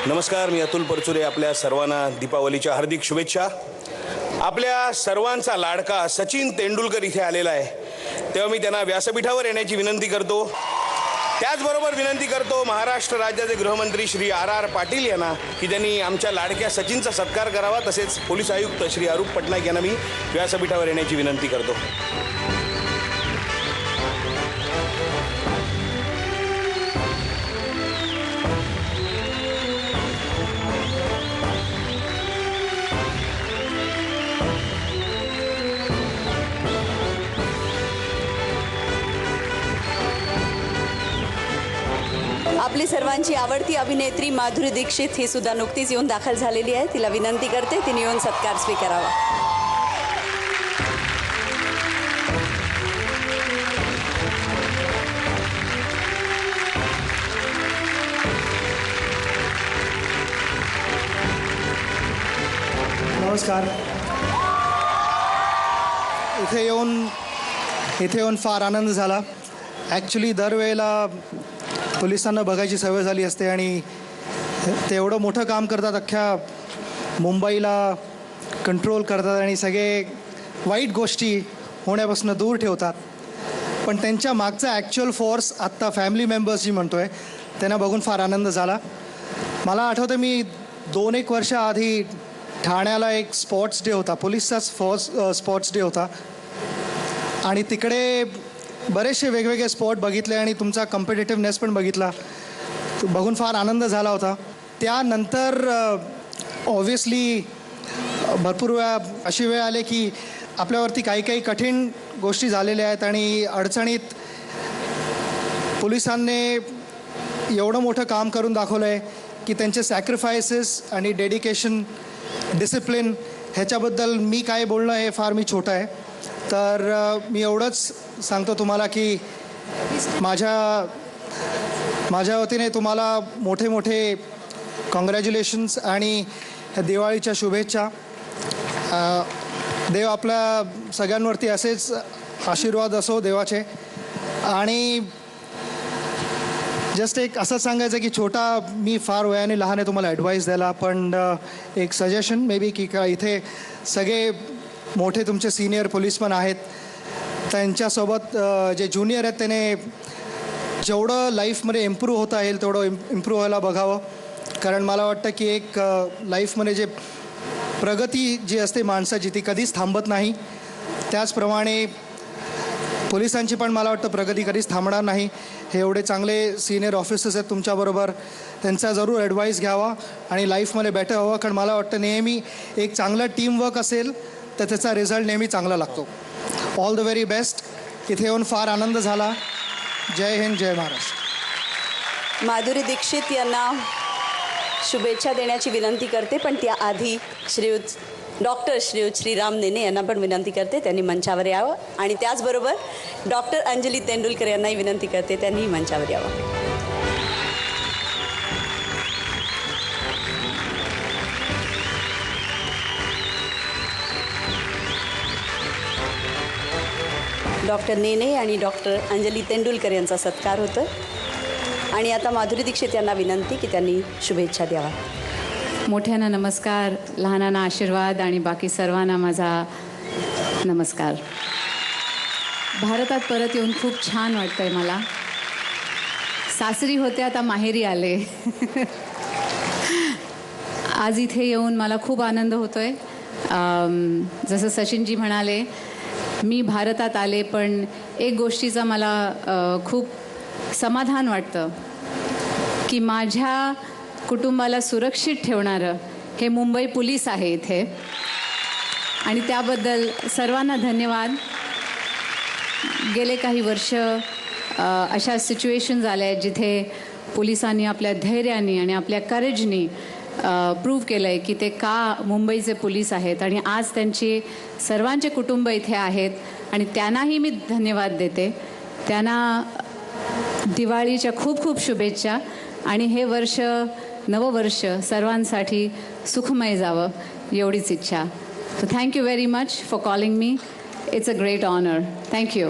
नमस्कार, मी अतुल परचुरे. आपल्या सर्वांना दीपावलीच्या हार्दिक शुभेच्छा. आपल्या सर्वांचा लाडका सचिन तेंडुलकर इथे आलेला आहे, तेव्हा मी त्यांना व्यासपीठावर येण्याची विनंती करतो. त्याचबरोबर विनंती करतो महाराष्ट्र राज्याचे गृहमंत्री श्री आर पाटील यांना की त्यांनी आमच्या लाडक्या सचिनचा सत्कार करावा. तसेच पोलीस आयुक्त श्री अरूप पटनायक यांना मी व्यासपीठावर येण्याची विनंती करतो. आपली सर्वांची आवडती अभिनेत्री माधुरी दीक्षित ही सुद्धा नुकतीच येऊन दाखल झालेली आहे. तिला विनंती करते तिने येऊन सत्कार स्वीकारावा. नमस्कार. इथे येऊन फार आनंद झाला. ॲक्च्युली दरवेळेला पोलिसांना बघायची सवय झाली असते आणि ते एवढं मोठं काम करतात, अख्ख्या मुंबईला कंट्रोल करतात आणि सगळे वाईट गोष्टी होण्यापासून दूर ठेवतात. पण त्यांच्या मागचा ॲक्च्युअल फोर्स आत्ता फॅमिली मेंबर्स जी म्हणतो आहे त्यांना बघून फार आनंद झाला. मला आठवतं मी 2-1 वर्ष आधी ठाण्याला एक स्पोर्ट्स डे होता, पोलिसचाच स्पोर्ट्स डे होता आणि तिकडे बरेचसे वेगवेगळे स्पोर्ट बघितले आणि तुमचा कॉम्पिटिटिव्हनेस पण बघितला. बघून फार आनंद झाला होता. त्यानंतर ऑब्व्हियसली भरपूर वेळा अशी वेळ आली की आपल्यावरती काही कठीण गोष्टी झालेल्या आहेत आणि अडचणीत पोलिसांनी एवढं मोठं काम करून दाखवलं आहे की त्यांचे सॅक्रिफायसेस आणि डेडिकेशन, डिसिप्लिन ह्याच्याबद्दल मी काय बोलणं हे फार छोटं आहे. तर मी एवढंच सांगतो तुम्हाला की माझ्या वतीने तुम्हाला मोठे कॉंग्रॅच्युलेशन्स आणि दिवाळीच्या शुभेच्छा. देव आपल्या सगळ्यांवरती असेच आशीर्वाद असो देवाचे. आणि जस्ट एक असंच सांगायचं की मी फार वयाने लहान आहे तुम्हाला ॲडवाईस द्यायला, पण एक सजेशन मे बी की इथे सगळे मोठे तुमचे सिनियर पोलीसमन आहेत, त्यांच्यासोबत जे ज्युनियर आहेत त्याने जेवढं लाईफमध्ये इम्प्रूव्ह होता येईल तेवढं इम्प्रूव्ह व्हायला बघावं. कारण मला वाटतं की एक लाईफमध्ये जे प्रगती जी असते माणसाची ती कधीच थांबत नाही. त्याचप्रमाणे पोलिसांची पण मला वाटतं प्रगती कधीच थांबणार नाही. हे एवढे चांगले सिनियर ऑफिसर्स आहेत तुमच्याबरोबर, त्यांचा जरूर ॲडवाईस घ्यावा आणि लाईफमध्ये बेटर व्हावं. कारण मला वाटतं नेहमी एक चांगलं टीमवर्क असेल तर त्याचा रिझल्ट नेहमी चांगला लागतो. All the very best. इथे येऊन फार आनंद झाला. जय हिंद, जय महाराष्ट्र. माधुरी दीक्षित यांना शुभेच्छा देण्याची विनंती करते, पण त्याआधी डॉक्टर श्रीराम नेने यांना पण विनंती करते त्यांनी मंचावर यावं. आणि त्याचबरोबर डॉक्टर अंजली तेंडुलकर यांनाही विनंती करते त्यांनीही मंचावर यावं. डॉक्टर नेने आणि डॉक्टर अंजली तेंडुलकर यांचा सत्कार होतो. आणि आता माधुरी दीक्षित यांना विनंती की त्यांनी शुभेच्छा द्यावा. मोठ्यांना नमस्कार, लहानांना आशीर्वाद आणि बाकी सर्वांना माझा नमस्कार. भारतात परत येऊन खूप छान वाटतं आहे मला. सासरी होते आता माहेरी आले. आज इथे येऊन मला खूप आनंद होतो आहे. जसं सचिनजी म्हणाले, मी भारतात आले पण एक गोष्टीचा मला खूप समाधान वाटतं की माझ्या कुटुंबाला सुरक्षित ठेवणारं हे मुंबई पोलीस आहे इथे, आणि त्याबद्दल सर्वांना धन्यवाद. गेले काही वर्ष अशा सिच्युएशन्स आल्या आहेत जिथे पोलिसांनी आपल्या धैर्याने आणि आपल्या करेजनी प्रूव्ह केलं आहे की ते का मुंबईचे पोलीस आहेत, आणि आज त्यांचे सर्वांचे कुटुंब इथे आहेत आणि त्यांनाही मी धन्यवाद देते. त्यांना दिवाळीच्या खूप खूप शुभेच्छा आणि हे वर्ष नववर्ष सर्वांसाठी सुखमय जावं एवढीच इच्छा. So thank you very much for calling me. It's a great honor. Thank you.